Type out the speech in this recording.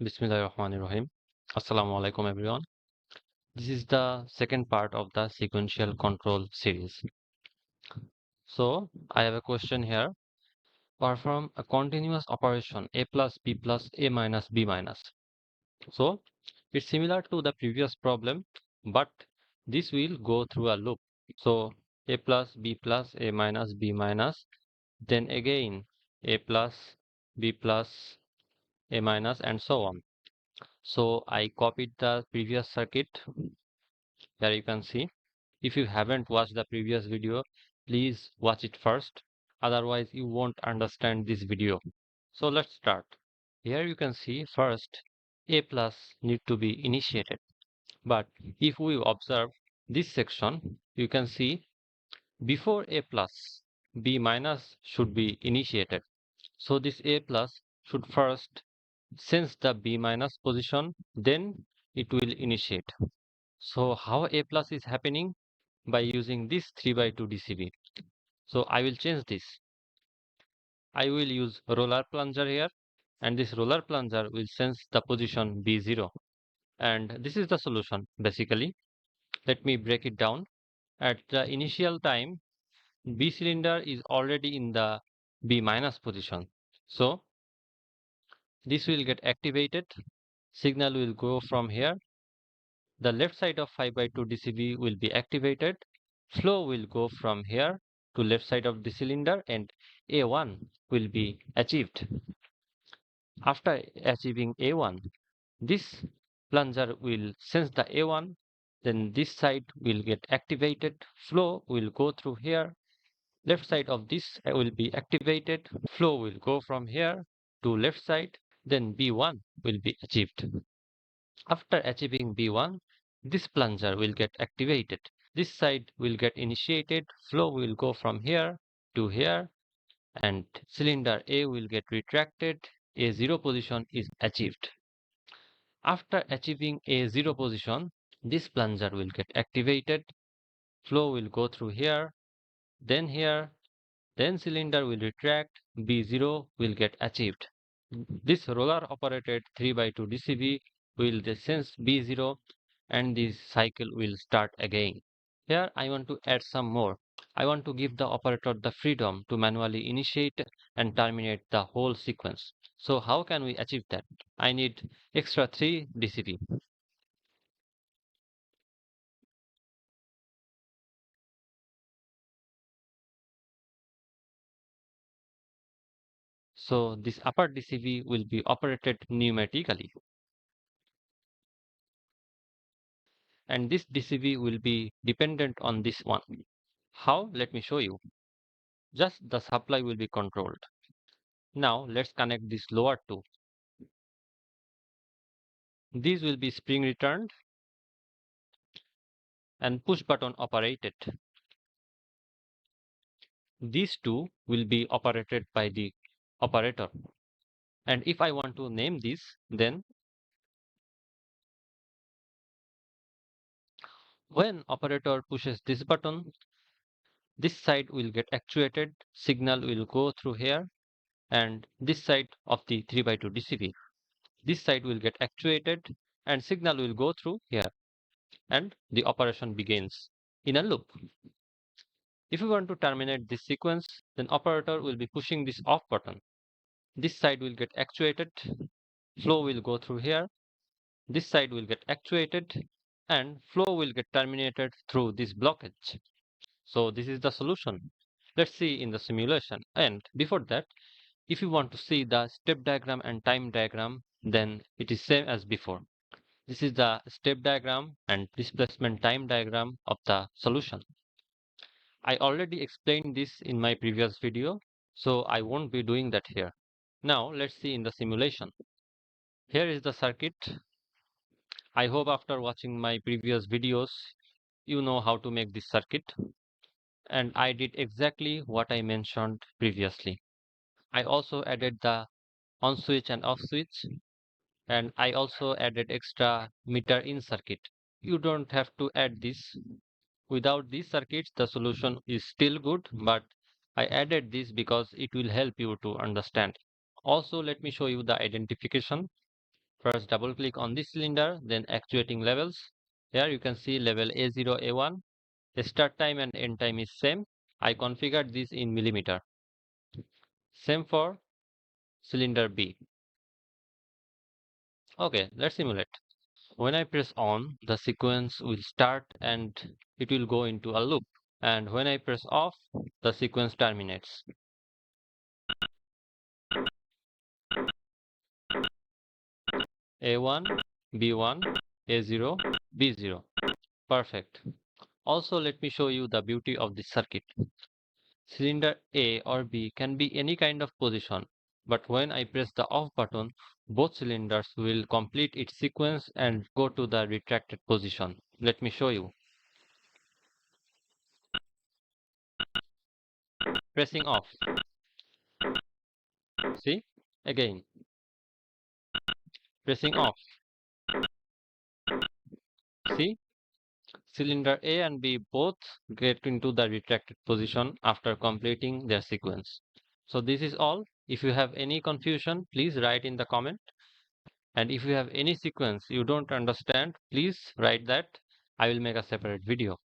Bismillahirrahmanirrahim. Assalamu alaikum everyone. This is the second part of the sequential control series. So I have a question here. Perform a continuous operation a plus b plus a minus b minus. So it's similar to the previous problem, but this will go through a loop. So a plus a minus b minus, then again a plus b plus a minus and so on. So I copied the previous circuit. Here you can see. If you haven't watched the previous video, please watch it first. Otherwise, you won't understand this video. So let's start. Here you can see first A plus need to be initiated. But if we observe this section, you can see before A plus, B minus should be initiated. So this A plus should first sense the B minus position, then it will initiate. So how A plus is happening? By using this 3 by 2 DCB. So I will change this. I will use roller plunger here, and this roller plunger will sense the position B0. And this is the solution basically. Let me break it down. At the initial time, B cylinder is already in the B minus position. So this will get activated. Signal will go from here. The left side of 5 by 2 DCB will be activated. Flow will go from here to left side of the cylinder and A1 will be achieved. After achieving A1, this plunger will sense the A1, then this side will get activated. Flow will go through here. Left side of this will be activated. Flow will go from here to left side, then B1 will be achieved. After achieving B1, this plunger will get activated. This side will get initiated. Flow will go from here to here and cylinder A will get retracted. A0 position is achieved. After achieving A0 position, this plunger will get activated. Flow will go through here, then cylinder will retract. B0 will get achieved. This roller operated 3 by 2 DCB will sense B0 and this cycle will start again. Here I want to add some more. I want to give the operator the freedom to manually initiate and terminate the whole sequence. So how can we achieve that? I need extra 3 DCB. So this upper DCB will be operated pneumatically. And this DCB will be dependent on this one. How? Let me show you. Just the supply will be controlled. Now let's connect this lower two. These will be spring returned and push button operated. These two will be operated by the operator. And if I want to name this, then when operator pushes this button, this side will get actuated, signal will go through here, and this side of the 3 by 2 DCB. This side will get actuated and signal will go through here and the operation begins in a loop. If you want to terminate this sequence, then operator will be pushing this off button. This side will get actuated, flow will go through here, this side will get actuated, and flow will get terminated through this blockage. So this is the solution. Let's see in the simulation. And before that, if you want to see the step diagram and time diagram, then it is same as before. This is the step diagram and displacement time diagram of the solution. I already explained this in my previous video, so I won't be doing that here. Now let's see in the simulation. Here is the circuit. I hope after watching my previous videos, you know how to make this circuit. And I did exactly what I mentioned previously. I also added the on switch and off switch, and I also added extra meter in circuit. You don't have to add this. Without these circuits, the solution is still good, but I added this because it will help you to understand. Also, let me show you the identification. First double click on this cylinder, then actuating levels. Here you can see level A0, A1. The start time and end time is same. I configured this in millimeter. Same for cylinder B. Okay, let's simulate. When I press on, the sequence will start and it will go into a loop. And when I press off, the sequence terminates. A1, B1, A0, B0. Perfect. Also, let me show you the beauty of this circuit. Cylinder A or B can be any kind of position, but when I press the off button, both cylinders will complete its sequence and go to the retracted position. Let me show you. Pressing off. See? Again. Pressing off. See? Cylinder A and B both get into the retracted position after completing their sequence. So this is all. If you have any confusion, please write in the comment. And if you have any sequence you don't understand, please write that. I will make a separate video.